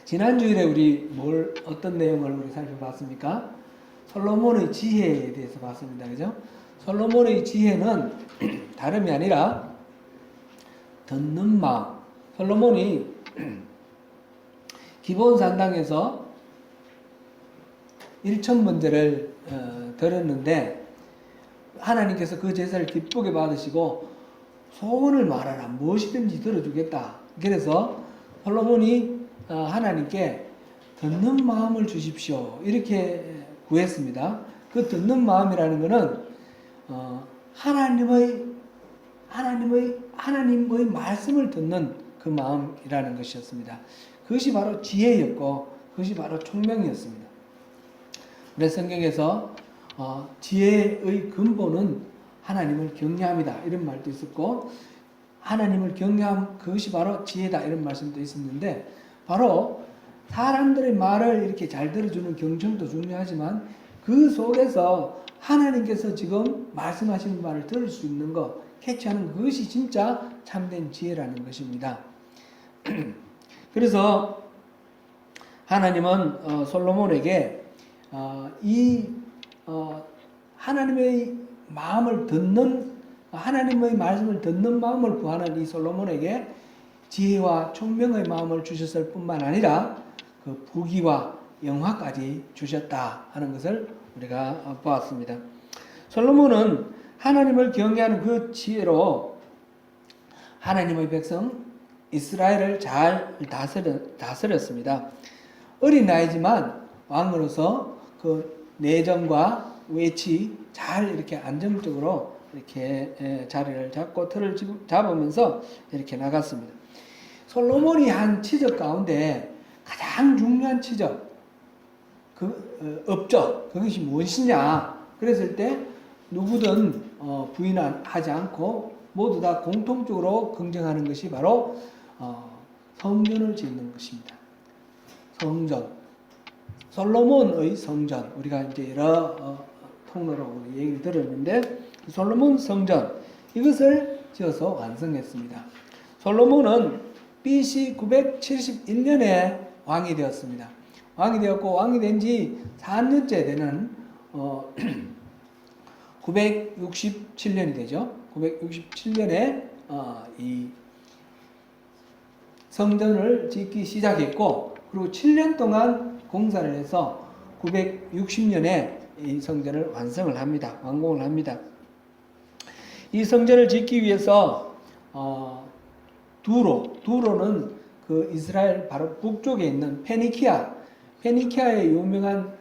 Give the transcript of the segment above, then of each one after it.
지난 주일에 우리 어떤 내용을 우리 살펴봤습니까? 솔로몬의 지혜에 대해서 봤습니다. 그죠? 솔로몬의 지혜는 다름이 아니라 듣는 마음. 솔로몬이 기브온 산당에서 1,000번제를 드렸는데 하나님께서 그 제사를 기쁘게 받으시고 소원을 말하라, 무엇이든지 들어주겠다. 그래서 솔로몬이 하나님께 듣는 마음을 주십시오, 이렇게 구했습니다. 그 듣는 마음이라는 것은 하나님의 말씀을 듣는 그 마음이라는 것이었습니다. 그것이 바로 지혜였고 그것이 바로 총명이었습니다. 우리 성경에서 지혜의 근본은 하나님을 경외함이다, 이런 말도 있었고, 하나님을 경외함, 그것이 바로 지혜다, 이런 말씀도 있었는데, 바로 사람들의 말을 이렇게 잘 들어주는 경청도 중요하지만 그 속에서 하나님께서 지금 말씀하시는 말을 들을 수 있는 것, 캐치하는 그것이 진짜 참된 지혜라는 것입니다. 그래서 하나님은 솔로몬에게 하나님의 마음을 듣는, 하나님의 말씀을 듣는 마음을 구하는 이 솔로몬에게 지혜와 총명의 마음을 주셨을 뿐만 아니라 그 부귀와 영화까지 주셨다 하는 것을 우리가 보았습니다. 솔로몬은 하나님을 경외하는 그 지혜로 하나님의 백성 이스라엘을 잘 다스렸습니다. 어린 나이지만 왕으로서 그 내정과 외치 잘 이렇게 안정적으로 이렇게 자리를 잡고 틀을 잡으면서 이렇게 나갔습니다. 솔로몬이 한 치적 가운데 가장 중요한 치적, 업적, 그것이 무엇이냐 그랬을 때 누구든 부인하지 않고 모두 다 공통적으로 긍정하는 것이 바로 성전을 짓는 것입니다. 성전, 솔로몬의 성전, 우리가 이제 여러 통로로 얘기를 들었는데 솔로몬 성전, 이것을 지어서 완성했습니다. 솔로몬은 BC 971년에 왕이 되었습니다. 왕이 되었고 왕이 된 지 4년째 되는 967년이 되죠. 967년에 이 성전을 짓기 시작했고, 그리고 7년 동안 공사를 해서 960년에 이 성전을 완성을 합니다. 완공을 합니다. 이 성전을 짓기 위해서 두로는 그 이스라엘 바로 북쪽에 있는 페니키아의 유명한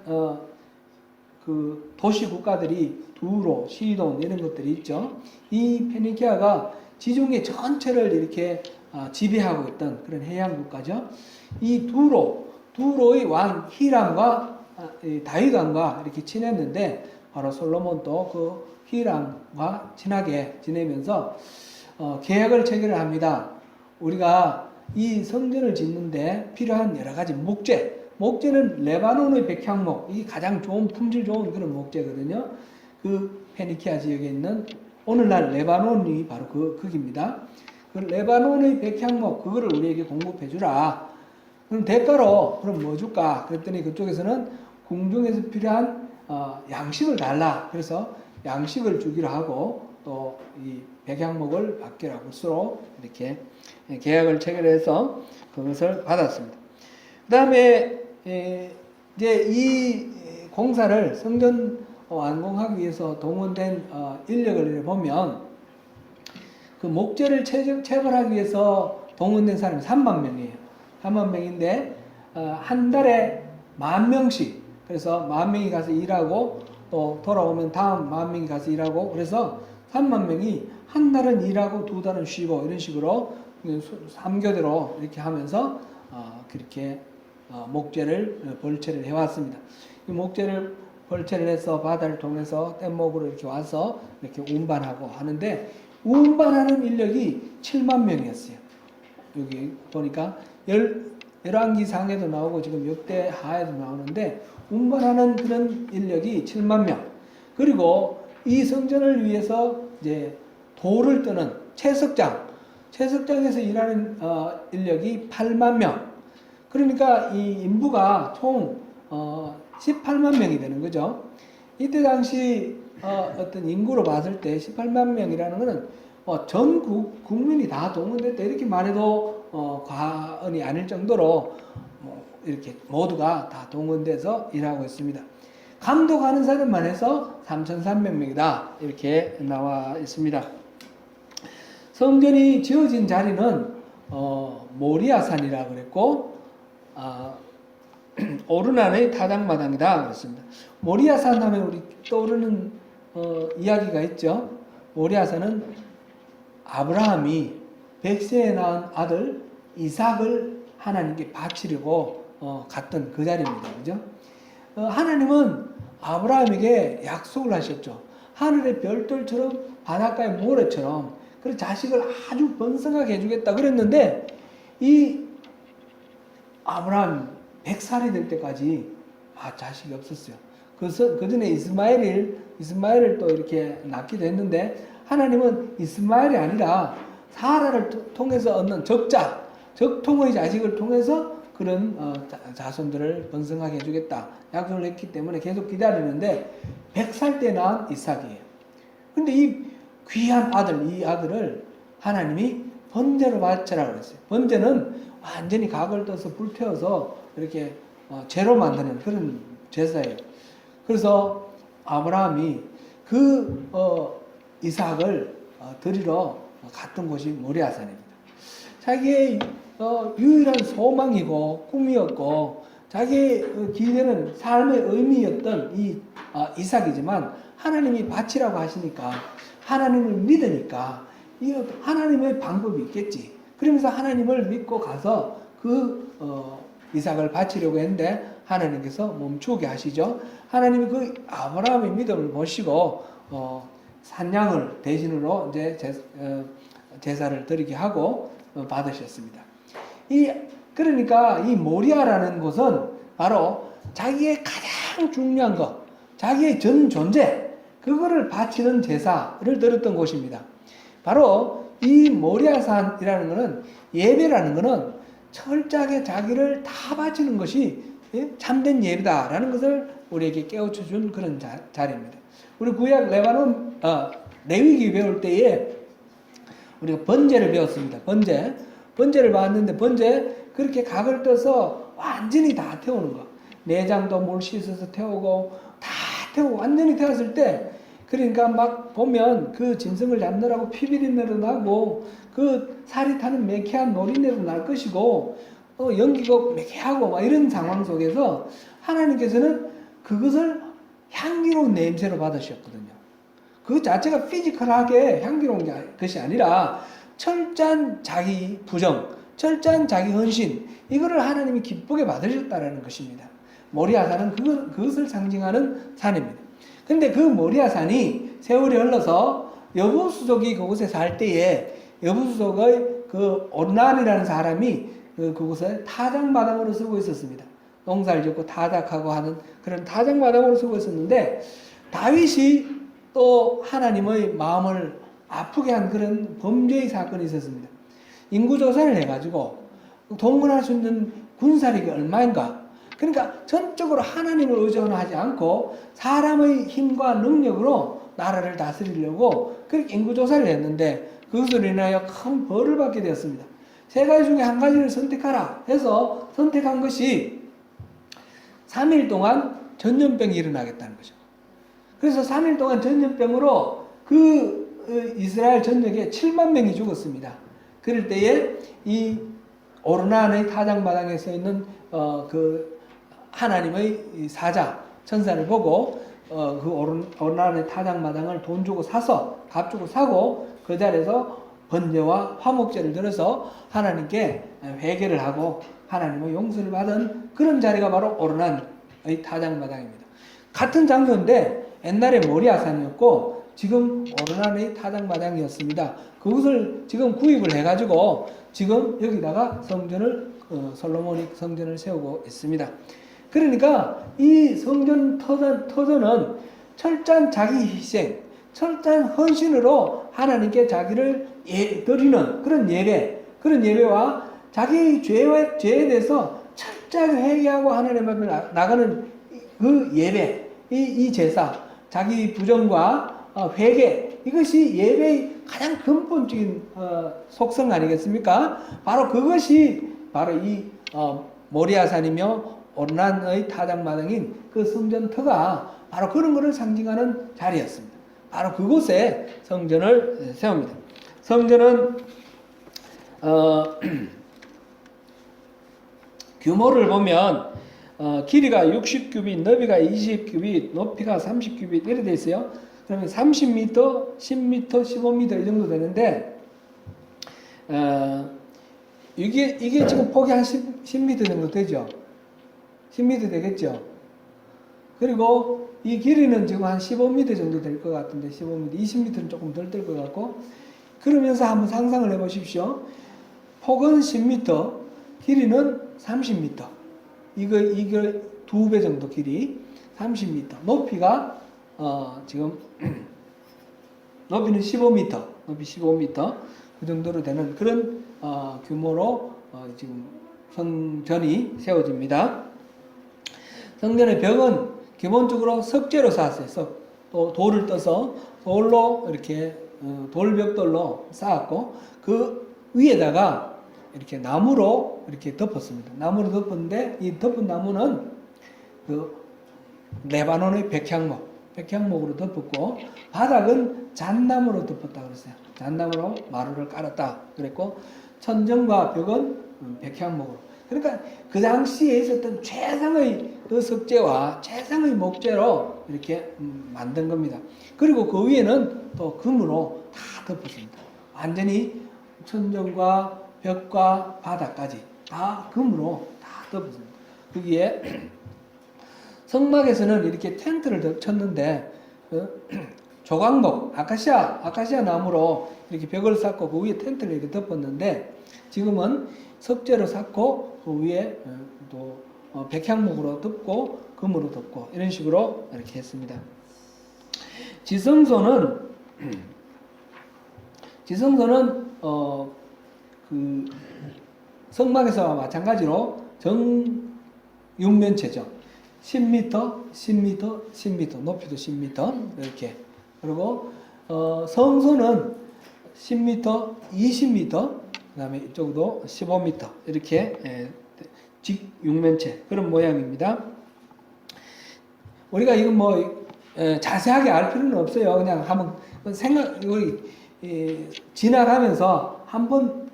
그 도시 국가들이 두로, 시돈 이런 것들이 있죠. 이 페니키아가 지중해 전체를 이렇게 지배하고 있던 그런 해양 국가죠. 이 두로의 왕 히람과 다윗 왕과 이렇게 친했는데, 바로 솔로몬도 그 히람과 친하게 지내면서 계약을 체결을 합니다. 우리가 이 성전을 짓는데 필요한 여러 가지 목재는 레바논의 백향목, 이 가장 좋은 품질 좋은 그런 목재거든요. 그 페니키아 지역에 있는 오늘날 레바논이 바로 거기입니다. 그 레바논의 백향목, 그거를 우리에게 공급해 주라. 그럼 대가로 그럼 뭐 줄까? 그랬더니 그쪽에서는 궁중에서 필요한 양식을 달라. 그래서 양식을 주기로 하고 또 이 백향목을 받기로 서로 이렇게 계약을 체결해서 그것을 받았습니다. 그 다음에 이제 이 공사를 성전 완공하기 위해서 동원된 인력을 보면 그 목재를 채굴하기 위해서 동원된 사람이 3만 명이에요. 3만 명인데 한 달에 10,000명씩, 그래서 10,000명이 가서 일하고 또 돌아오면 다음 10,000명이 가서 일하고, 그래서 3만 명이 한 달은 일하고 두 달은 쉬고 이런 식으로 3교대로 이렇게 하면서 그렇게 목재를 벌채를 해왔습니다. 이 목재를 벌채를 해서 바다를 통해서 뗏목으로 이렇게 와서 이렇게 운반하고 하는데, 운반하는 인력이 7만 명이었어요. 여기 보니까 열왕기상에도 나오고 지금 역대하에도 나오는데 운반하는 그런 인력이 7만 명. 그리고 이 성전을 위해서 이제 돌을 뜨는 채석장에서 일하는 인력이 8만 명. 그러니까 이 인부가 총 18만 명이 되는 거죠. 이때 당시 어떤 인구로 봤을 때 18만 명이라는 것은 전 국민이 다 동원됐다 이렇게 말해도 과언이 아닐 정도로 이렇게 모두가 다 동원돼서 일하고 있습니다. 감독하는 사람만 해서 3,300명이다 이렇게 나와 있습니다. 성전이 지어진 자리는 모리아산이라고 그랬고 오르난의 타작마당이다 그랬습니다. 모리아산 하면 우리 떠오르는 이야기가 있죠. 모리아산은 아브라함이 백세에 낳은 아들 이삭을 하나님께 바치려고 갔던 그 자리입니다. 그죠? 하나님은 아브라함에게 약속을 하셨죠. 하늘의 별들처럼 바닷가의 모래처럼 그 자식을 아주 번성하게 해주겠다 그랬는데 이 아브라함 100살이 될 때까지 자식이 없었어요. 그 전에 이스마엘을 또 이렇게 낳기도 했는데 하나님은 이스마엘이 아니라 사라를 통해서 얻는 적통의 자식을 통해서 그런 자손들을 번성하게 해주겠다 약속을 했기 때문에 계속 기다리는데 100살 때 낳은 이삭이에요. 근데 이 귀한 아들, 이 아들을 하나님이 번제로 바치라고 그랬어요. 번제는 완전히 각을 떠서 불태워서 이렇게 제로 만드는 그런 제사예요. 그래서 아브라함이 그 이삭을 드리러 갔던 곳이 모리아산입니다. 자기의 유일한 소망이고 꿈이었고 자기의 기대는 삶의 의미였던 이 이삭이지만 하나님이 바치라고 하시니까 하나님을 믿으니까 하나님의 방법이 있겠지. 그러면서 하나님을 믿고 가서 그 이삭을 바치려고 했는데 하나님께서 멈추게 하시죠. 하나님이 그 아브라함의 믿음을 보시고 산양을 대신으로 이제 제사를 드리게 하고 받으셨습니다. 그러니까 이 모리아라는 곳은 바로 자기의 가장 중요한 것, 자기의 전 존재, 그거를 바치는 제사를 드렸던 곳입니다. 바로 이 모리아산이라는 것은 예배라는 것은 철저하게 자기를 다 바치는 것이 참된 예배다라는 것을 우리에게 깨우쳐 준 그런 자리입니다. 우리 구약 레위기 배울 때에 우리가 번제를 배웠습니다. 번제를 봤는데 번제 그렇게 각을 떠서 완전히 다 태우는 거. 내장도 물 씻어서 태우고 다 태우고 완전히 태웠을 때 그러니까 막 보면 그 짐승을 잡느라고 피비린내도 나고 그 살이 타는 매캐한 노린내도 날 것이고 연기가 매캐하고 막 이런 상황 속에서 하나님께서는 그것을 향기로운 냄새로 받으셨거든요. 그 자체가 피지컬하게 향기로운 것이 아니라 철저한 자기 부정, 철저한 자기 헌신, 이거를 하나님이 기쁘게 받으셨다라는 것입니다. 모리아산은 그것을 상징하는 산입니다. 근데 그 모리아산이 세월이 흘러서 여부수족이 그곳에 살 때에 여부수족의 그 오르난이라는 사람이 그곳에 타작마당으로 쓰고 있었습니다. 농사를 짓고 타작하고 하는 그런 타작마당으로 쓰고 있었는데 다윗이 또 하나님의 마음을 아프게 한 그런 범죄의 사건이 있었습니다. 인구조사를 해가지고 동원할 수 있는 군사력이 얼마인가. 그러니까 전적으로 하나님을 의존하지 않고 사람의 힘과 능력으로 나라를 다스리려고 그렇게 인구조사를 했는데 그것으로 인하여 큰 벌을 받게 되었습니다. 세 가지 중에 한 가지를 선택하라 해서 선택한 것이 3일 동안 전염병이 일어나겠다는 거죠. 그래서 3일 동안 전염병으로 그 이스라엘 전역에 7만 명이 죽었습니다. 그럴 때에 이 오르난의 타작마당에 서 있는 그 하나님의 사자 천사를 보고 그 오르난의 타작마당을 돈 주고 사서 값 주고 사고 그 자리에서 번제와 화목제를 들어서 하나님께 회개를 하고 하나님의 용서를 받은 그런 자리가 바로 오르난의 타작마당입니다. 같은 장소인데 옛날에 모리아산이었고 지금 오르난의 타작마당이었습니다. 그것을 지금 구입을 해가지고 지금 여기다가 성전을 솔로몬이 성전을 세우고 있습니다. 그러니까 이 성전 터전은 철저한 자기 희생, 철저한 헌신으로 하나님께 자기를 드리는 그런 예배와 자기의 죄에 대해서 철저하게 회개하고 하나님 앞에 나가는 그 예배, 이 제사, 자기 부정과 회개, 이것이 예배의 가장 근본적인 속성 아니겠습니까? 바로 그것이 바로 이 모리아산이며 오르난의 타작마당인 그 성전터가 바로 그런 것을 상징하는 자리였습니다. 바로 그곳에 성전을 세웁니다. 성전은 규모를 보면 길이가 60규빗, 너비가 20규빗, 높이가 30규빗 이렇게 되어 있어요. 그러면 30m, 10m, 15m 이 정도 되는데 이게 지금 폭이 한 10m 정도 되죠. 10m 되겠죠. 그리고 이 길이는 지금 한 15m 정도 될 것 같은데 15m, 20m는 조금 덜 될 것 같고 그러면서 한번 상상을 해 보십시오. 폭은 10m, 길이는 30m. 이거 2배 정도 길이 30m. 높이가 지금 높이는 15m. 높이 15m. 그 정도로 되는 그런 규모로 지금 성전이 세워집니다. 성전의 벽은 기본적으로 석재로 쌓았어요. 또 돌을 떠서 돌로 이렇게 돌벽돌로 쌓았고 그 위에다가 이렇게 나무로 이렇게 덮었습니다. 나무로 덮었는데 이 덮은 나무는 그 레바논의 백향목으로 덮었고 바닥은 잣나무로 덮었다 그랬어요. 잣나무로 마루를 깔았다 그랬고 천정과 벽은 백향목으로. 그러니까 그 당시에 있었던 최상의 그 석재와 최상의 목재로 이렇게 만든 겁니다. 그리고 그 위에는 또 금으로 다 덮었습니다. 완전히 천정과 벽과 바닥까지 다 금으로 다 덮었습니다. 거기에 성막에서는 이렇게 텐트를 쳤는데 조각목, 아카시아 나무로 이렇게 벽을 쌓고 그 위에 텐트를 이렇게 덮었는데 지금은 석재로 쌓고 그 위에 또 백향목으로 덮고 금으로 덮고 이런 식으로 이렇게 했습니다. 지성소는 그 성막에서와 마찬가지로 정육면체죠. 10m, 10m, 10m, 높이도 10m 이렇게. 그리고 성소는 10m, 20m, 그다음에 이쪽도 15m 이렇게 직육면체 그런 모양입니다. 우리가 이건 뭐 자세하게 알 필요는 없어요. 그냥 한번 지나가면서 한번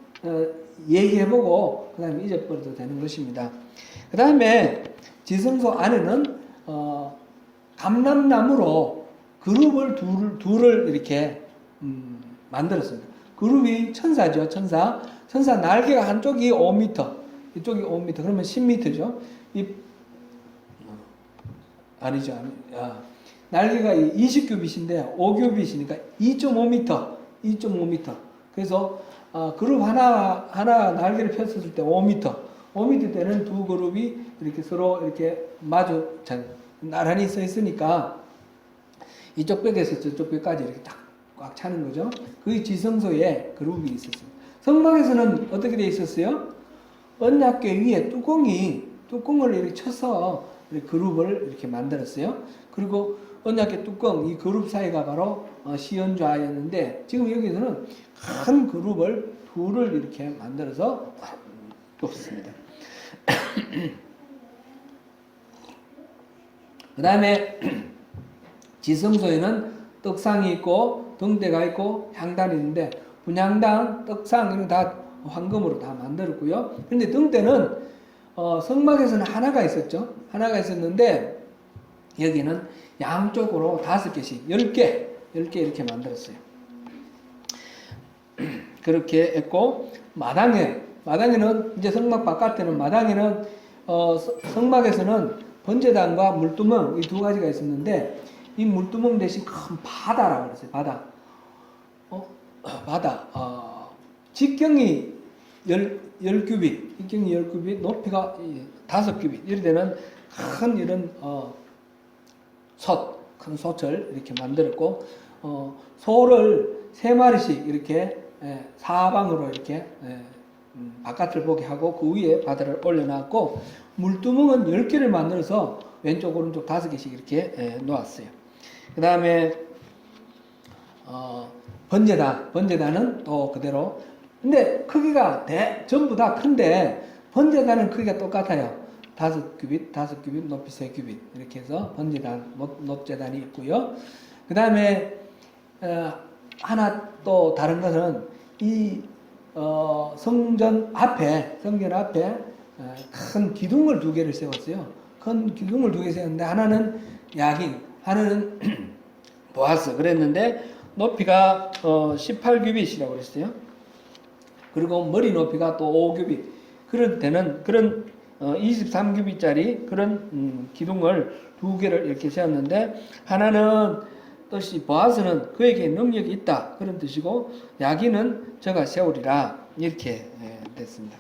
얘기해보고 그 다음에 잊어버려도 되는 것입니다. 그 다음에 지성소 안에는 감람나무로 그룹을 둘을 이렇게 만들었습니다. 그룹이 천사죠. 천사 날개가 한쪽이 5m, 이쪽이 5m, 그러면 10m죠. 날개가 20규빗인데 5규빗이니까 2.5m. 그래서 그룹 하나 날개를 폈을 때 5m 되는 두 그룹이 이렇게 서로 이렇게 마주 나란히 서 있으니까 이쪽 벽에서 저쪽 벽까지 이렇게 딱 꽉 차는 거죠. 그 지성소에 그룹이 있었습니다. 성막에서는 어떻게 되어 있었어요? 언약궤 위에 뚜껑을 이렇게 쳐서 이렇게 그룹을 이렇게 만들었어요. 그리고 언약궤 뚜껑, 이 그룹 사이가 바로 시연좌였는데 지금 여기서는 큰 그룹을 둘을 이렇게 만들어서 뒀습니다. 그 다음에 지성소에는 떡상이 있고 등대가 있고 향단이 있는데 분향단, 떡상 이런 다 황금으로 다 만들었고요. 그런데 등대는 성막에서는 하나가 있었죠. 하나가 있었는데 여기는 양쪽으로 5개씩 10개 이렇게 만들었어요. 그렇게 했고 마당에는 이제 성막 바깥에는 마당에는 성막에서는 번제단과 물두멍 이 두 가지가 있었는데 이 물두멍 대신 큰 바다라고 그랬어요. 바다. 직경이 10규빗, 높이가 5규빗 이렇게 되는 큰 이런 큰 솥을 이렇게 만들었고 소를 3마리씩 이렇게 사방으로 이렇게 바깥을 보게 하고 그 위에 바다를 올려놨고 물두멍은 10개를 만들어서 왼쪽 오른쪽 5개씩 이렇게 놓았어요. 그 다음에 번제단은 또 그대로. 근데 크기가 전부 다 큰데 번제단은 크기가 똑같아요. 5규빗, 5규빗, 높이 3규빗 이렇게 해서 번제단, 높제단이 있고요. 그 다음에 하나 또 다른 것은 이 성전 앞에 큰 기둥을 2개를 세웠어요. 큰 기둥을 2개 세웠는데 하나는 야긴, 하나는 보아스 그랬는데 높이가 18규빗이라고 그랬어요. 그리고 머리 높이가 또 5규빗. 그럴 때는 그런 23규빗짜리 그런 기둥을 2개를 이렇게 세웠는데 하나는 뜻이 보아스는 그에게 능력이 있다 그런 뜻이고 야기는 저가 세우리라 이렇게 됐습니다.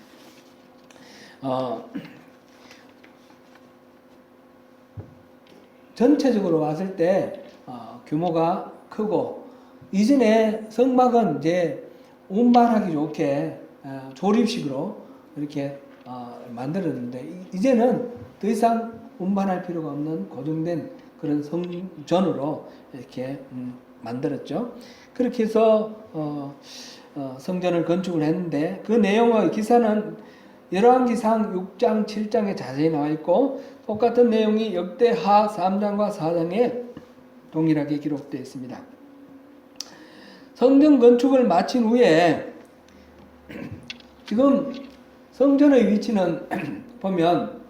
전체적으로 봤을 때 규모가 크고 이전에 성막은 이제 운반하기 좋게 조립식으로 이렇게 만들었는데 이제는 더 이상 운반할 필요가 없는 고정된 그런 성전으로 이렇게 만들었죠. 그렇게 해서 성전을 건축을 했는데 그 내용의 기사는 열왕기상 6장 7장에 자세히 나와 있고 똑같은 내용이 역대하 3장과 4장에 동일하게 기록되어 있습니다. 성전 건축을 마친 후에 지금 성전의 위치는 보면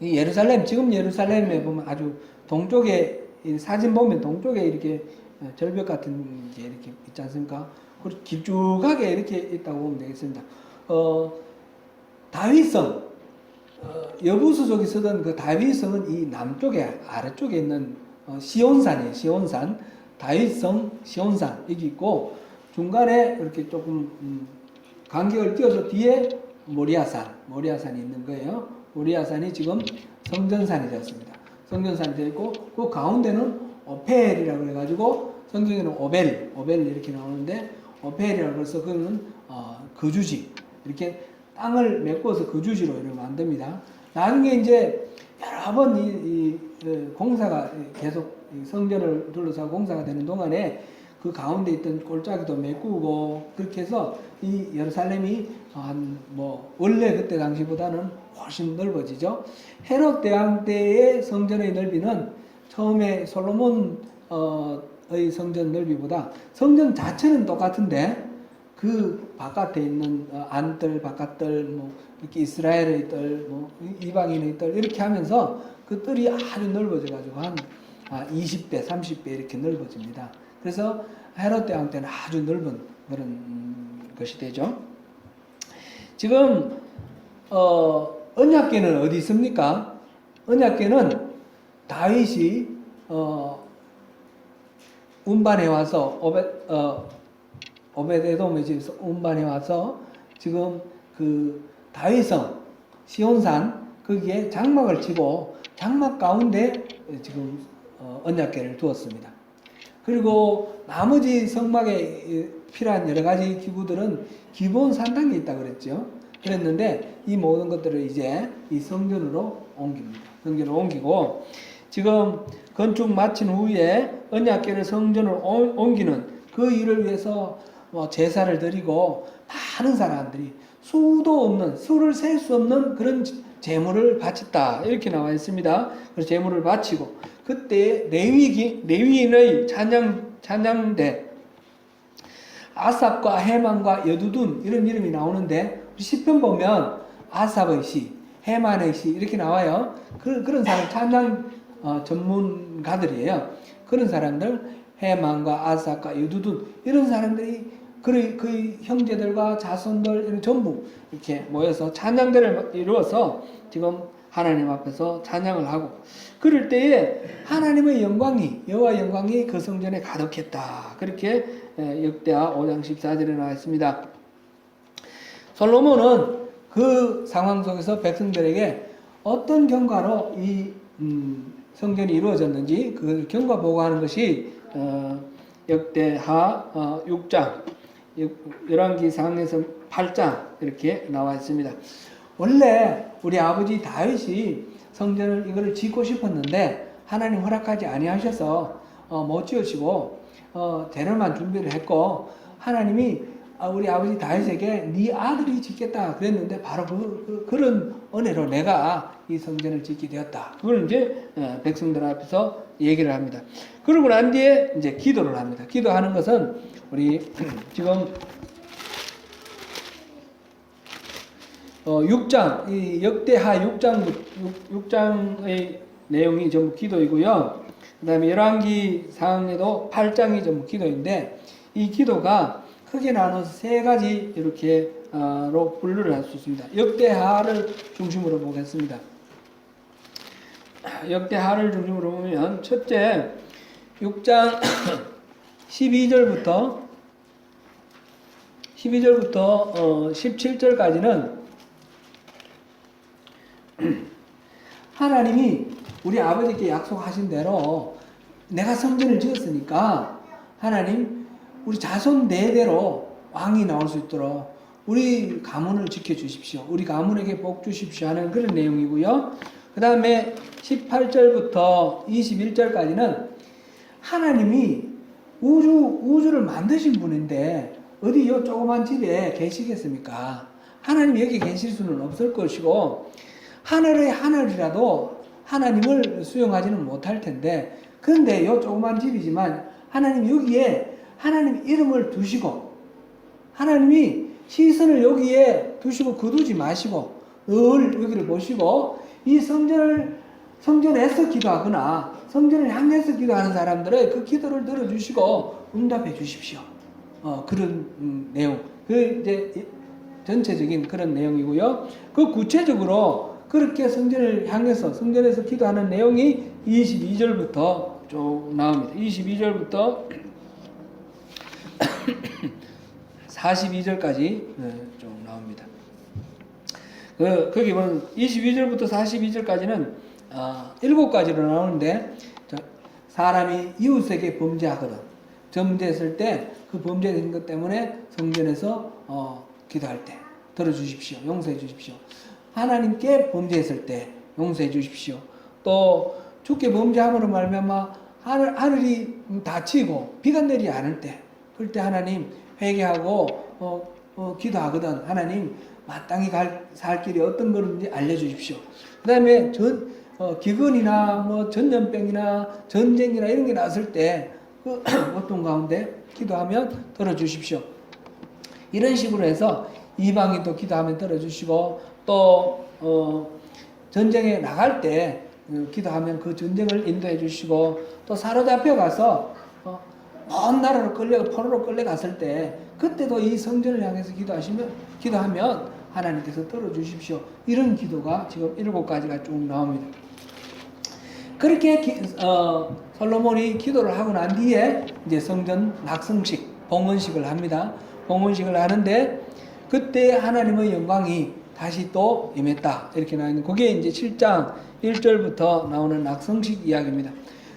이 예루살렘, 지금 예루살렘에 보면 아주 동쪽에 사진 보면 동쪽에 이렇게 절벽 같은 게 이렇게 있지 않습니까? 그리고 길쭉하게 이렇게 있다고 보면 되겠습니다. 다윗성, 여부수족이 쓰던 그 다윗성은 이 남쪽에 아래쪽에 있는 시온산이에요. 시온산, 다윗성, 시온산 여기 있고 중간에 이렇게 조금 간격을 띄워서 뒤에 모리아산이 있는 거예요. 모리아산이 지금 성전산이 되었습니다. 성전산이 되어 있고 그 가운데는 오펠이라고 해가지고 성경에는 오벨 이렇게 나오는데 오펠이라고 해서 그거는 거주지 이렇게 땅을 메꿔서 거주지로 이렇게 만듭니다. 나중에 이제 여러 번 이 공사가 계속 성전을 둘러싸고 공사가 되는 동안에 그 가운데 있던 골짜기도 메꾸고 그렇게 해서 이 예루살렘이 원래 그때 당시보다는 훨씬 넓어지죠. 헤롯 대왕 때의 성전의 넓이는 처음에 솔로몬의 성전 넓이보다 성전 자체는 똑같은데 그 바깥에 있는 안뜰, 바깥뜰, 이렇게 이스라엘의 뜰, 이방인의 뜰 이렇게 하면서 그 뜰이 아주 넓어져가지고 한 20배, 30배 이렇게 넓어집니다. 그래서 헤롯 대왕 때는 아주 넓은 그런 것이 되죠. 지금 언약궤는 어디 있습니까? 언약궤는 다윗이 운반해 와서 오벳에돔의 집에서 운반해 와서 지금 그 다윗성 시온산 거기에 장막을 치고 장막 가운데 지금 언약궤를 두었습니다. 그리고 나머지 성막에 필요한 여러 가지 기구들은 기본 산당에 있다고 그랬죠. 그랬는데 이 모든 것들을 이제 이 성전으로 옮깁니다. 성전으로 옮기고 지금 건축 마친 후에 언약궤를 성전으로 옮기는 그 일을 위해서 제사를 드리고 많은 사람들이 수를 셀 수 없는 그런 제물을 바쳤다 이렇게 나와 있습니다. 그래서 제물을 바치고 그때 레위인의 찬양대 아삽과 헤만과 여두둔 이런 이름이 나오는데 시편 보면 아삽의 시, 헤만의 시 이렇게 나와요. 그런 사람 찬양 전문가들이에요. 그런 사람들 헤만과 아삽과 여두둔 이런 사람들이 그 형제들과 자손들 이런 전부 이렇게 모여서 찬양대를 이루어서 지금 하나님 앞에서 찬양을 하고 그럴 때에 하나님의 영광이 여호와 영광이 그 성전에 가득했다. 그렇게 역대하 5장 14절에 나와 있습니다. 솔로몬은 그 상황 속에서 백성들에게 어떤 경과로 이 성전이 이루어졌는지 그 경과 보고하는 것이 역대하 6장 열왕기상에서 8장 이렇게 나와 있습니다. 원래 우리 아버지 다윗이 성전을 이거를 짓고 싶었는데 하나님 허락하지 아니하셔서 못 지으시고 재료만 준비를 했고, 하나님이 우리 아버지 다윗에게 네 아들이 짓겠다 그랬는데 바로 그런 은혜로 내가 이 성전을 짓게 되었다. 그걸 이제 백성들 앞에서 얘기를 합니다. 그러고 난 뒤에 이제 기도를 합니다. 기도하는 것은 우리 지금 6장, 이 역대하 6장의 내용이 전부 기도이고요. 그 다음에 열왕기 상에도 8장이 전부 기도인데, 이 기도가 크게 나눠서 세 가지 이렇게 로 분류를 할 수 있습니다. 역대하를 중심으로 보겠습니다. 역대하를 중심으로 보면 첫째 6장 12절부터 17절까지는 하나님이 우리 아버지께 약속하신 대로 내가 성전을 지었으니까 하나님 우리 자손 대대로 왕이 나올 수 있도록 우리 가문을 지켜주십시오. 우리 가문에게 복 주십시오 하는 그런 내용이고요. 그 다음에 18절부터 21절까지는 하나님이 우주를 만드신 분인데 어디 이 조그만 집에 계시겠습니까? 하나님 여기 계실 수는 없을 것이고, 하늘의 하늘이라도 하나님을 수용하지는 못할 텐데, 그런데 이 조그만 집이지만 하나님 여기에 하나님 이름을 두시고, 하나님이 시선을 여기에 두시고 거두지 마시고 늘 여기를 보시고, 이 성전에서 기도하거나 성전을 향해서 기도하는 사람들의 그 기도를 들어주시고 응답해 주십시오. 그런 내용. 그 이제 전체적인 그런 내용이고요. 그 구체적으로 그렇게 성전을 향해서 성전에서 기도하는 내용이 22절부터 쭉 나옵니다. 22절부터 42절까지 쭉 나옵니다. 거기 보면 22절부터 42절까지는 7가지로 나오는데, 사람이 이웃에게 범죄하거든 범죄했을 때 그 범죄된 것 때문에 성전에서 기도할 때 들어주십시오. 용서해 주십시오. 하나님께 범죄했을 때 용서해 주십시오. 또 주께 범죄함으로 말미암아 하늘이 닫히고 비가 내리지 않을 때, 그럴 때 하나님 회개하고 기도하거든 하나님 마땅히 살 길이 어떤 거든지 알려주십시오. 그 다음에 기근이나 뭐 전염병이나 전쟁이나 이런 게 났을 때 그 어떤 가운데 기도하면 들어주십시오. 이런 식으로 해서 이방이 또 기도하면 들어주시고, 또 전쟁에 나갈 때 기도하면 그 전쟁을 인도해 주시고, 또 사로잡혀 가서 먼 나라로 포로로 끌려갔을 때 그때도 이 성전을 향해서 기도하면 하나님께서 들어주십시오. 이런 기도가 지금 7가지가 쭉 나옵니다. 그렇게 솔로몬이 기도를 하고 난 뒤에 이제 성전 낙성식, 봉헌식을 합니다. 봉헌식을 하는데 그때 하나님의 영광이 다시 또 임했다 이렇게 나와 있는, 그게 이제 7장 1절부터 나오는 낙성식 이야기입니다.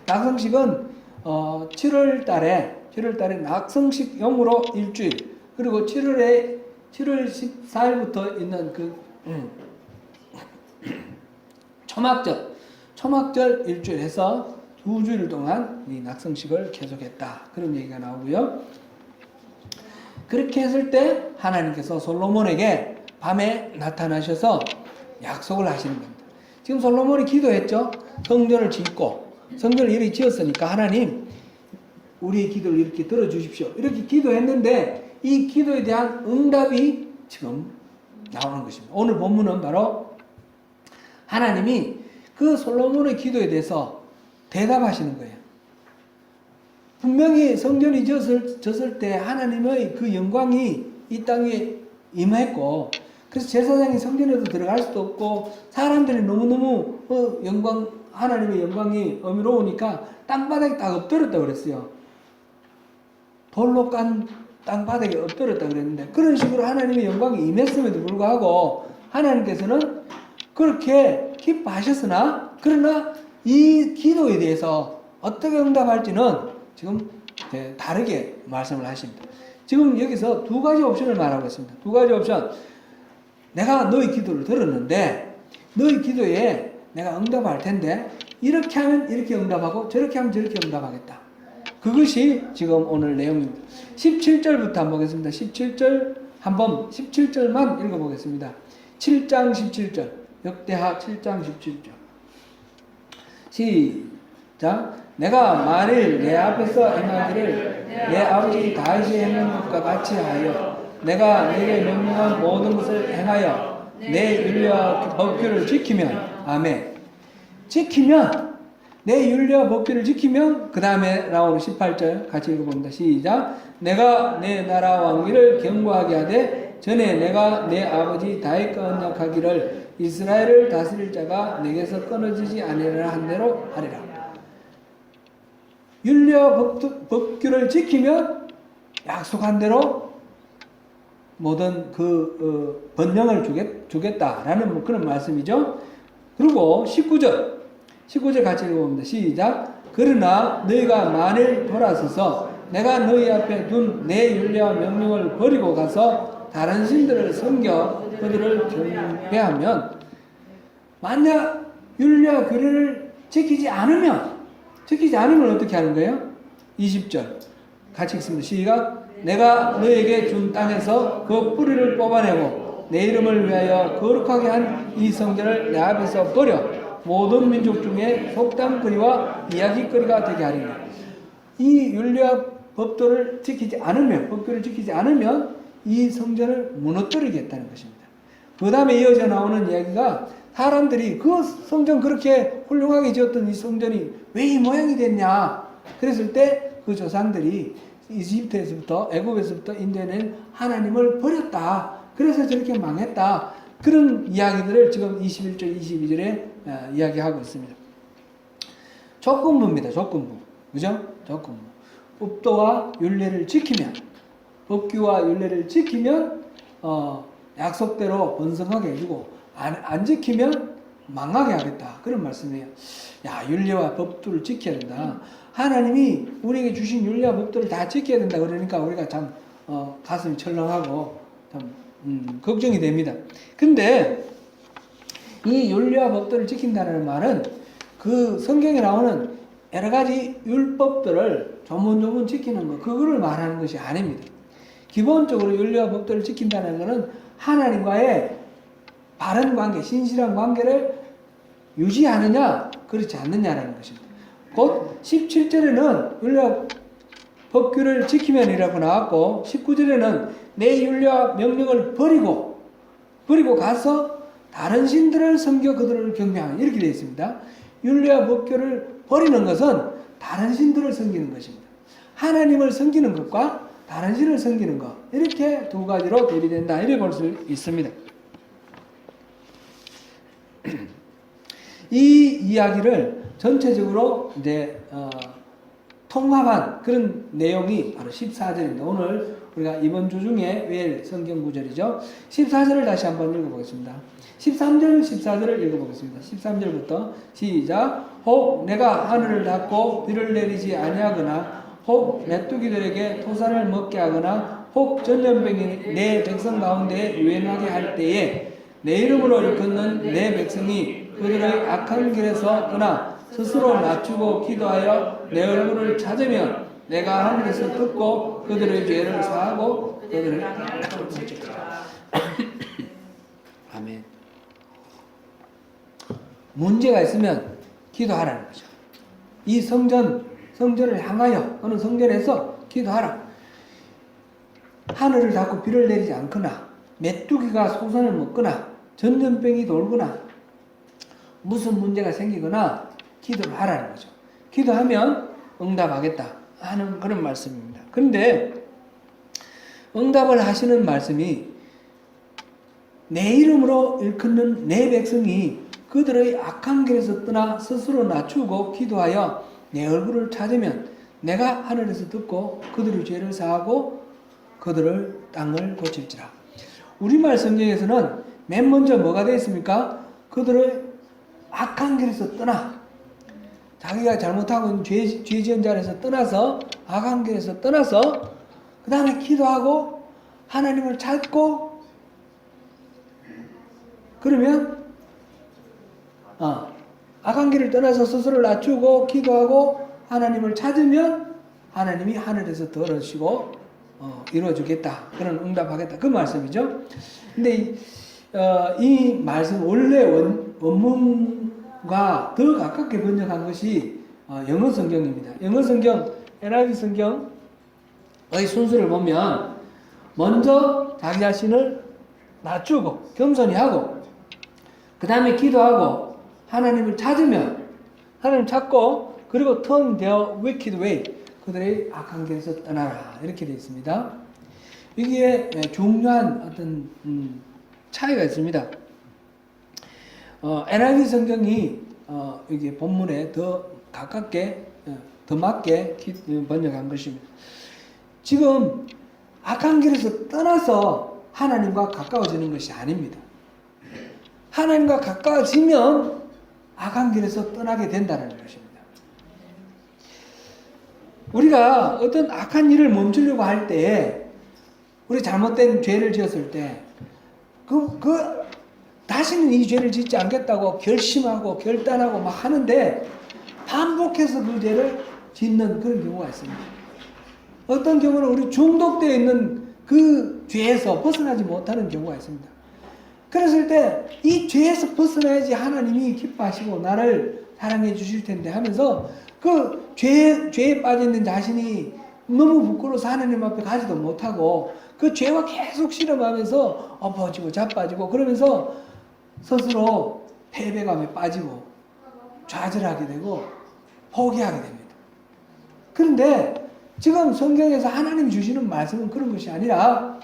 낙성식은 7월 달에 낙성식 영으로 일주일, 그리고 7월 14일부터 있는 그 초막절 일주일 해서 2주일 동안 이 낙성식을 계속했다. 그런 얘기가 나오고요. 그렇게 했을 때 하나님께서 솔로몬에게 밤에 나타나셔서 약속을 하시는 겁니다. 지금 솔로몬이 기도했죠. 성전을 짓고 성전을 이렇게 지었으니까 하나님 우리의 기도를 이렇게 들어주십시오. 이렇게 기도했는데 이 기도에 대한 응답이 지금 나오는 것입니다. 오늘 본문은 바로 하나님이 그 솔로몬의 기도에 대해서 대답하시는 거예요. 분명히 성전이 졌을 때 하나님의 그 영광이 이 땅에 임했고, 그래서 제사장이 성전에도 들어갈 수도 없고 사람들이 너무너무 하나님의 영광이 어미로우니까 땅바닥에 딱 엎드렸다고 그랬어요. 돌로 깐 땅바닥에 엎드렸다고 그랬는데, 그런 식으로 하나님의 영광이 임했음에도 불구하고 하나님께서는 그렇게 기뻐하셨으나, 그러나 이 기도에 대해서 어떻게 응답할지는 지금 다르게 말씀을 하십니다. 지금 여기서 두 가지 옵션을 말하고 있습니다. 두 가지 옵션. 내가 너희 기도를 들었는데 너희 기도에 내가 응답할 텐데 이렇게 하면 이렇게 응답하고 저렇게 하면 저렇게 응답하겠다. 그것이 지금 오늘 내용입니다. 17절부터 한번 보겠습니다. 17절 한번 17절만 읽어보겠습니다. 7장 17절 역대하 7장 17절 시작. 내가 만일 내 앞에서 행하기를 내 아버지 다윗이 행한 것과 같이 하여 내가 내게 명령한 모든 것을 행하여 내 율례와 법규를 지키면 아멘. 지키면 내 율례와 법규를 지키면 그 다음에 나오는 18절 같이 읽어봅니다. 시작. 내가 내 나라 왕위를 견고하게 하되 전에 내가 내 아버지 다윗과 언약하기를 이스라엘을 다스릴 자가 내게서 끊어지지 아니하리라 한 대로 하리라. 율례와 법규를 지키면 약속한 대로 모든 그 번영을 주겠다라는 그런 말씀이죠. 그리고 19절 같이 읽어봅니다. 시작. 그러나 너희가 만일 돌아서서 내가 너희 앞에 둔 내 율례와 명령을 버리고 가서 다른 신들을 섬겨 그들을 경배하면 만약 율례와 규례를 지키지 않으면 어떻게 하는 거예요? 20절 같이 읽습니다. 시작. 내가 너에게 준 땅에서 그 뿌리를 뽑아내고 내 이름을 위하여 거룩하게 한 이 성전을 내 앞에서 버려 모든 민족 중에 속담거리와 이야기거리가 되게 하리라. 이 율례와 법도를 지키지 않으면, 법규를 지키지 않으면 이 성전을 무너뜨리겠다는 것입니다. 그 다음에 이어져 나오는 이야기가 사람들이 그 성전 그렇게 훌륭하게 지었던 이 성전이 왜 이 모양이 됐냐 그랬을 때 그 조상들이 이집트에서부터 애굽에서부터 인도해낸 하나님을 버렸다. 그래서 저렇게 망했다. 그런 이야기들을 지금 21절 22절에 이야기하고 있습니다. 조건부입니다. 조건부. 그죠? 조건부. 법도와 율례를 지키면, 법규와 율례를 지키면 약속대로 번성하게 해주고 안 지키면 망하게 하겠다. 그런 말씀이에요. 야, 율례와 법도를 지켜야 된다. 하나님이 우리에게 주신 율례와 법도를 다 지켜야 된다. 그러니까 우리가 참 가슴이 철렁하고 참 걱정이 됩니다. 근데 이 율례와 법도를 지킨다는 말은 그 성경에 나오는 여러 가지 율법들을 조문조문 지키는 것, 그거를 말하는 것이 아닙니다. 기본적으로 율례와 법도를 지킨다는 것은 하나님과의 바른 관계, 신실한 관계를 유지하느냐, 그렇지 않느냐라는 것입니다. 곧 17절에는 율례와 법규를 지키면이라고 나왔고 19절에는 내 율례와 명령을 버리고 가서 다른 신들을 섬겨 그들을 경배하는 이렇게 되어 있습니다. 율례와 법규를 버리는 것은 다른 신들을 섬기는 것입니다. 하나님을 섬기는 것과 다른 신을 섬기는 것, 이렇게 두 가지로 대비된다 이렇게 볼 수 있습니다. 이 이야기를 전체적으로 이제 통합한 그런 내용이 바로 14절입니다. 오늘 우리가 이번 주 중에 외일 성경 구절이죠. 14절을 다시 한번 읽어보겠습니다. 13절, 14절을 읽어보겠습니다. 13절부터 시작. 혹 내가 하늘을 닫고 비를 내리지 아니하거나 혹 메뚜기들에게 토산을 먹게 하거나 혹 전염병이 내 백성 가운데 유행하게 할 때에 내 이름으로 일컫는 내 백성이 그들의 악한 길에서 떠나 스스로 낮추고 기도하여 내 얼굴을 찾으면 내가 하늘에서 듣고 그들의 죄를 사하고 그들을 고치리라. 아멘. 문제가 있으면 기도하라는 거죠. 이 성전을 향하여 어느 성전에서 기도하라. 하늘을 닫고 비를 내리지 않거나 메뚜기가 소선을 먹거나 전염병이 돌거나 무슨 문제가 생기거나 기도를 하라는 거죠. 기도하면 응답하겠다 하는 그런 말씀입니다. 그런데 응답을 하시는 말씀이 내 이름으로 일컫는 내 백성이 그들의 악한 길에서 떠나 스스로 낮추고 기도하여 내 얼굴을 찾으면 내가 하늘에서 듣고 그들의 죄를 사하고 그들의 땅을 고칠지라. 우리말 성경에서는 맨 먼저 뭐가 되어 있습니까? 그들의 악한 길에서 떠나, 자기가 잘못하고 있는 죄 지은 자리에서 떠나서 악한 길에서 떠나서 그 그 다음에 기도하고 하나님을 찾고 그러면 악한 길을 떠나서 스스로를 낮추고 기도하고 하나님을 찾으면 하나님이 하늘에서 들으시고 이루어주겠다. 그런 응답하겠다. 그 말씀이죠. 근데 이 말씀 원래 원문과 더 가깝게 번역한 것이 영어 성경입니다. 영어 성경 NIV 성경의 순서를 보면 먼저 자기 자신을 낮추고 겸손히 하고 그 다음에 기도하고 하나님을 찾으면 하나님 찾고 그리고 turn their wicked way 그들의 악한 길에서 떠나라 이렇게 되어 있습니다. 여기에 중요한 어떤 차이가 있습니다. NIV 성경이 여기 본문에 더 가깝게 더 맞게 번역한 것입니다. 지금 악한 길에서 떠나서 하나님과 가까워지는 것이 아닙니다. 하나님과 가까워지면 악한 길에서 떠나게 된다는 것입니다. 우리가 어떤 악한 일을 멈추려고 할 때에 우리 잘못된 죄를 지었을 때 다시는 이 죄를 짓지 않겠다고 결심하고 결단하고 막 하는데 반복해서 그 죄를 짓는 그런 경우가 있습니다. 어떤 경우는 우리 중독되어 있는 그 죄에서 벗어나지 못하는 경우가 있습니다. 그랬을 때 이 죄에서 벗어나야지 하나님이 기뻐하시고 나를 사랑해 주실 텐데 하면서 그 죄에 빠져 있는 자신이 너무 부끄러워서 하나님 앞에 가지도 못하고 그 죄와 계속 실험하면서 엎어지고 자빠지고 그러면서 스스로 패배감에 빠지고 좌절하게 되고 포기하게 됩니다. 그런데 지금 성경에서 하나님이 주시는 말씀은 그런 것이 아니라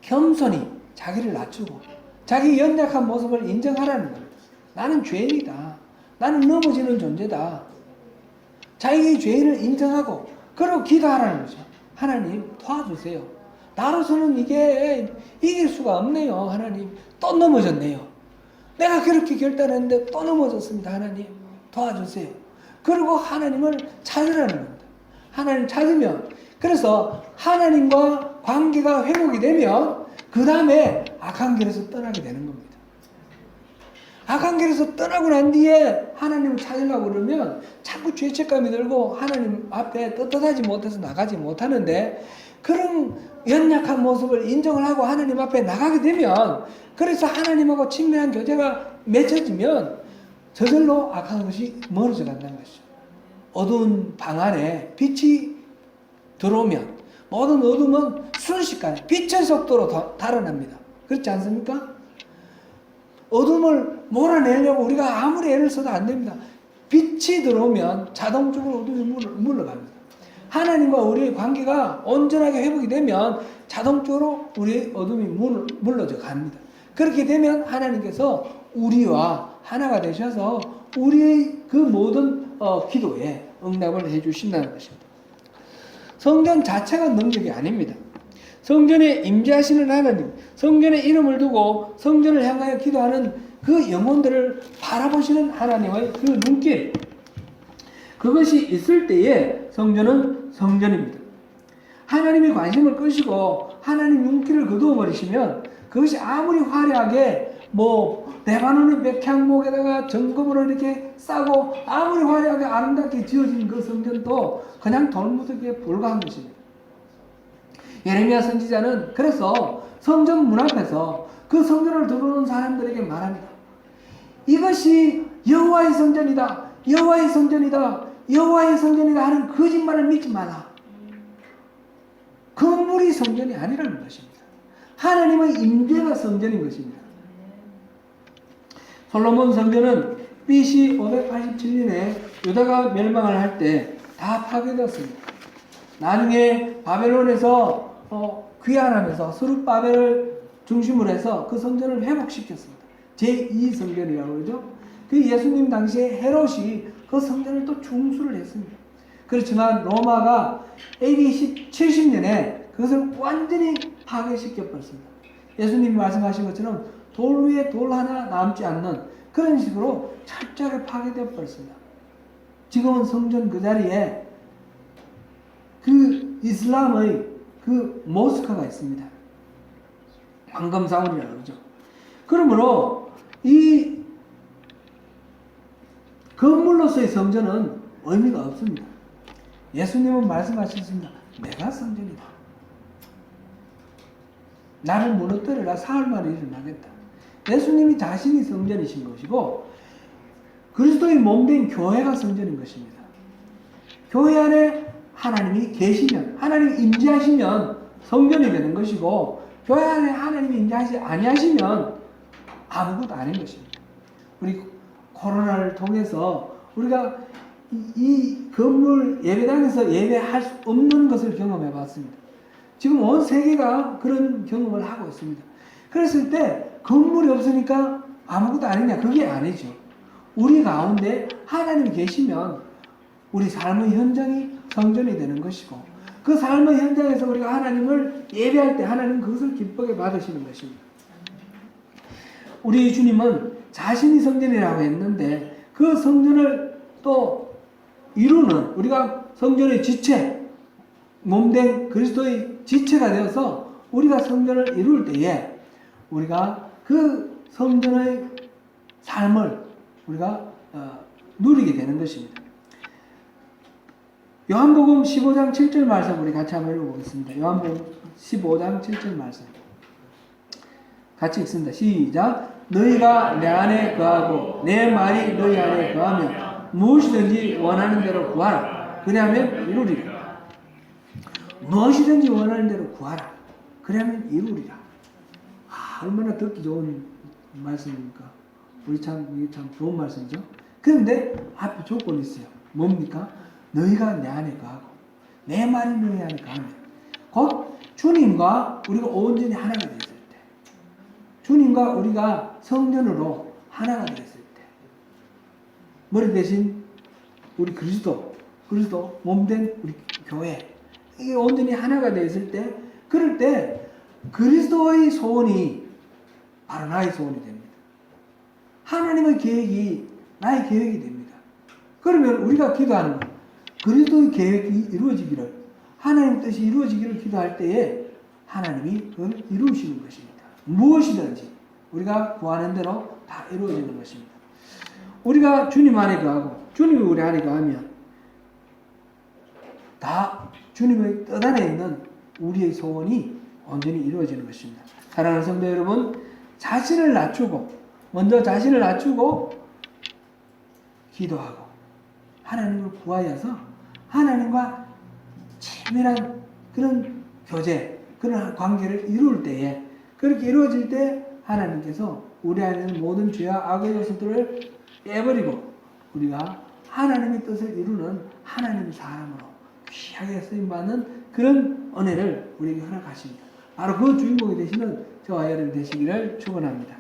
겸손히 자기를 낮추고 자기 연약한 모습을 인정하라는 겁니다. 나는 죄인이다. 나는 넘어지는 존재다. 자기의 죄인을 인정하고 그리고 기도하라는 거죠. 하나님 도와주세요. 나로서는 이게 이길 수가 없네요. 하나님 또 넘어졌네요. 내가 그렇게 결단했는데 또 넘어졌습니다. 하나님 도와주세요. 그리고 하나님을 찾으라는 겁니다. 하나님 찾으면 그래서 하나님과 관계가 회복이 되면 그 다음에 악한 길에서 떠나게 되는 겁니다. 악한 길에서 떠나고 난 뒤에 하나님을 찾으려고 그러면 자꾸 죄책감이 들고 하나님 앞에 떳떳하지 못해서 나가지 못하는데 그런 연약한 모습을 인정을 하고 하나님 앞에 나가게 되면 그래서 하나님하고 친밀한 교제가 맺혀지면 저절로 악한 것이 멀어져 간다는 것이죠. 어두운 방 안에 빛이 들어오면 모든 어둠은 순식간에 빛의 속도로 달아납니다. 그렇지 않습니까? 어둠을 몰아내려고 우리가 아무리 애를 써도 안 됩니다. 빛이 들어오면 자동적으로 어둠이 물러갑니다. 하나님과 우리의 관계가 온전하게 회복이 되면 자동적으로 우리의 어둠이 물러져 갑니다. 그렇게 되면 하나님께서 우리와 하나가 되셔서 우리의 그 모든 기도에 응답을 해주신다는 것입니다. 성전 자체가 능력이 아닙니다. 성전에 임재하시는 하나님, 성전에 이름을 두고 성전을 향하여 기도하는 그 영혼들을 바라보시는 하나님의 그 눈길, 그것이 있을 때에 성전은 성전입니다. 하나님의 관심을 끄시고 하나님 눈길을 거두어 버리시면 그것이 아무리 화려하게 레바논의 백향목에다가 정금으로 이렇게 싸고 아무리 화려하게 아름답게 지어진 그 성전도 그냥 돌무더기에 불과한 것입니다. 예레미야 선지자는 그래서 성전 문 앞에서 그 성전을 들어오는 사람들에게 말합니다. 이것이 여호와의 성전이다. 여호와의 성전이다. 여호와의 성전이다 하는 거짓말을 믿지 마라. 건물이 성전이 아니라는 것입니다. 하나님의 임재가 성전인 것입니다. 솔로몬 성전은 BC 587년에 유다가 멸망을 할 때 다 파괴되었습니다. 나중에 바벨론에서 귀환하면서 스룹바벨을 중심으로 해서 그 성전을 회복시켰습니다. 제2성전이라고 그러죠. 그 예수님 당시에 헤롯이 그 성전을 또 중수를 했습니다. 그렇지만 로마가 AD 70년에 그것을 완전히 파괴시켜버렸습니다. 예수님이 말씀하신 것처럼 돌 위에 돌 하나 남지 않는 그런 식으로 철저하게 파괴되어 버렸습니다. 지금은 성전 그 자리에 그 이슬람의 그 모스크가 있습니다. 황금사원이라고 그러죠. 그러므로 이 건물로서의 성전은 의미가 없습니다. 예수님은 말씀하셨습니다. 내가 성전이다. 나를 무너뜨려라 사흘 만에 일어나겠다. 예수님이 자신이 성전이신 것이고 그리스도의 몸된 교회가 성전인 것입니다. 교회 안에 하나님이 계시면, 하나님이 임재하시면 성전이 되는 것이고 교회 안에 하나님이 임재하지 아니하시면 아무것도 아닌 것입니다. 우리 코로나를 통해서 우리가 이 건물 예배당에서 예배할 수 없는 것을 경험해 봤습니다. 지금 온 세계가 그런 경험을 하고 있습니다. 그랬을 때 건물이 없으니까 아무것도 아니냐? 그게 아니죠. 우리 가운데 하나님이 계시면 우리 삶의 현장이 성전이 되는 것이고 그 삶의 현장에서 우리가 하나님을 예배할 때 하나님 그것을 기쁘게 받으시는 것입니다. 우리 주님은 자신이 성전이라고 했는데 그 성전을 또 이루는 우리가 성전의 지체, 몸된 그리스도의 지체가 되어서 우리가 성전을 이룰 때에 우리가 그 성전의 삶을 우리가 누리게 되는 것입니다. 요한복음 15장 7절 말씀 우리 같이 한번 읽어보겠습니다. 요한복음 15장 7절 말씀 같이 읽습니다. 시작. 너희가 내 안에 거하고 내 말이 너희 안에 거하면 무엇이든지 원하는 대로 구하라. 그리하면 이루리라. 무엇이든지 원하는 대로 구하라. 그리하면 이루리라. 얼마나 듣기 좋은 말씀입니까? 우리 이게 참 좋은 말씀이죠. 그런데 앞에 조건이 있어요. 뭡니까? 너희가 내 안에 거하고 내 말이 너희 안에 거하면 곧 주님과 우리가 온전히 하나가 되었을 때 주님과 우리가 성전으로 하나가 되었을 때 머리 대신 우리 그리스도 몸된 우리 교회 이게 온전히 하나가 되었을 때 그럴 때 그리스도의 소원이 바로 나의 소원이 됩니다. 하나님의 계획이 나의 계획이 됩니다. 그러면 우리가 기도하는 것 그리스도의 계획이 이루어지기를 하나님 뜻이 이루어지기를 기도할 때에 하나님이 그걸 이루시는 것입니다. 무엇이든지 우리가 구하는 대로 다 이루어지는 것입니다. 우리가 주님 안에 거하고 주님이 우리 안에 거하면 다 주님의 뜻 안에 있는 우리의 소원이 온전히 이루어지는 것입니다. 사랑하는 성도 여러분, 자신을 낮추고 먼저 자신을 낮추고 기도하고 하나님을 구하여서 하나님과 친밀한 그런 교제, 그런 관계를 이룰 때에 그렇게 이루어질 때 하나님께서 우리 안에 있는 모든 죄와 악의 요소들을 빼버리고 우리가 하나님의 뜻을 이루는 하나님의 사람으로 귀하게 쓰임받는 그런 은혜를 우리에게 허락하십니다. 바로 그 주인공이 되시는 저와 여러분 되시기를 축원합니다.